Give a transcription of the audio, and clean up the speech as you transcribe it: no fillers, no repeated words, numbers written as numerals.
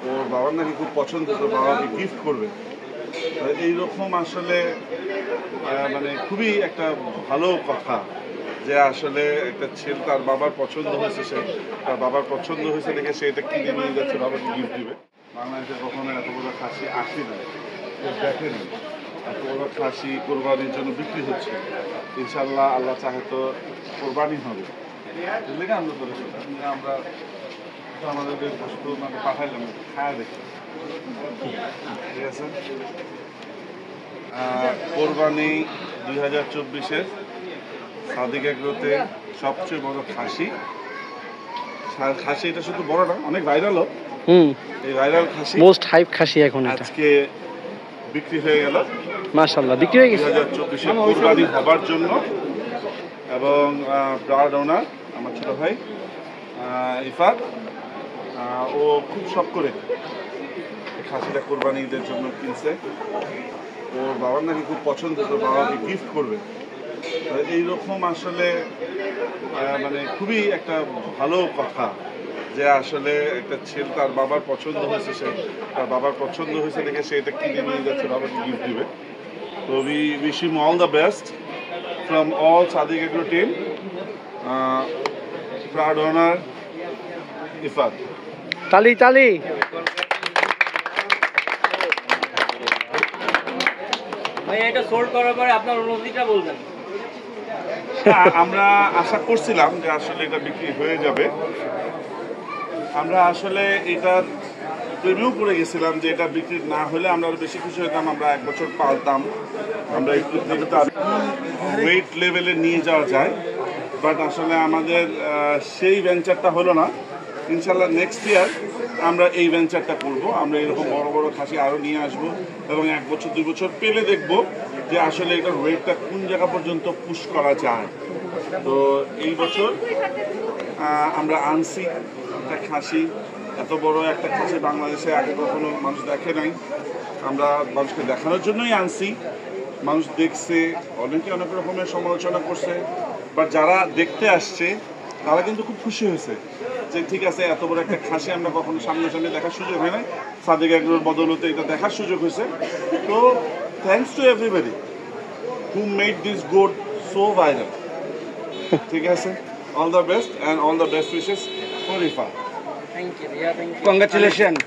ওর বাবার নাকি খুব পছন্দ, তো বাবাকে গিফট করবে। এইরকম আসলে মানে খুবই একটা ভালো কথা যে আসলে একটা ছেলে তার বাবার পছন্দ হয়েছে, সে তার বাবার পছন্দ হয়েছে দেখে সে এটা কিনে নিয়ে যাচ্ছে, বাবাকে গিফট দিবে। বাংলাদেশে কখনো এত বড় খাসি আসে না, দেখেন এত বড় খাসি কোরবানির জন্য বিক্রি হচ্ছে। ইনশাল্লাহ আল্লাহ চাহে তো কোরবানি হবে, বুঝলে কি? আমরা করে আমরা আমাদের বস্তু মানে পাঠাইলাম খায়া দেখি, ঠিক আছে? কোরবানি 2024-এর সাদিক এগ্রোতে সবচেয়ে বড় খাসি। এটা শুধু বড় না, অনেক ভাইরালও। এই ভাইরাল খাসি, মোস্ট হাইপ খাসি এখন আজকে বিক্রি হয়ে গেল। মাশাআল্লাহ, বিক্রি হয়ে গেছে 2024-এর কোরবানি হবার জন্য। এবং ব্রাড ওনার আমার ছোট ভাই ইফাত, ও খুব শখ করে খাসিটা কোরবানি ঈদের জন্য কিনছে। ওর বাবার নাকি খুব পছন্দ, তো বাবাকে গিফট করবে। এইরকম আসলে মানে খুবই একটা ভালো কথা যে আসলে একটা ছেলে তার বাবার পছন্দ হয়েছে, সে তার বাবার পছন্দ হয়েছে দেখে সে এটা কিনে নিয়ে যাচ্ছে, বাবাকে গিফট দিবে। তো we wish him all the best from all Sadiq Agro team. Proud owner Ifat. তালি তালি। এটা সোল্ড করার পরে আপনার অনুভূতিটা বলবেন। আমরা আশা করছিলাম যে আসলে এটা বিক্রি হয়ে যাবে। আমরা আসলে এটা প্রেমেও পড়ে গেছিলাম যে এটা বিক্রি না হলে আমরা আরো বেশি খুশি হতাম, আমরা 1 বছর পালতাম, আমরা একটু দেখতাম ওয়েট লেভেলে নিয়ে যাওয়া যায়। বাট আসলে আমাদের সেই ভেঞ্চারটা হলো না। ইনশাল্লাহ নেক্সট ইয়ার আমরা এই ভেঞ্চারটা করবো, আমরা এরকম বড় বড় খাসি আরও নিয়ে আসবো এবং 1 বছর 2 বছর পেলে দেখবো যে আসলে এটার ওয়েটটা কোন জায়গা পর্যন্ত পুশ করা যায়। তো এই বছর আমরা আনছি একটা খাসি, এত বড় একটা খাসি বাংলাদেশে আগে কখনো মানুষ দেখে নাই। আমরা মানুষকে দেখানোর জন্যই আনছি, মানুষ দেখছে, অনেকে অনেক রকমের সমালোচনা করছে, বাট যারা দেখতে আসছে তারা কিন্তু খুব খুশি হয়েছে যে ঠিক আছে, এত বড় একটা খাসি আমরা কখনো সামনাসামনি দেখার সুযোগ হয় না, সাদিক এগ্রোর বদৌলতে এটা দেখার সুযোগ হয়েছে। তো thanks to everybody who made this goat so viral. ঠিক আছে, all the best and all the best wishes for Ifat. Thank you. Yeah, thank you. Congratulations.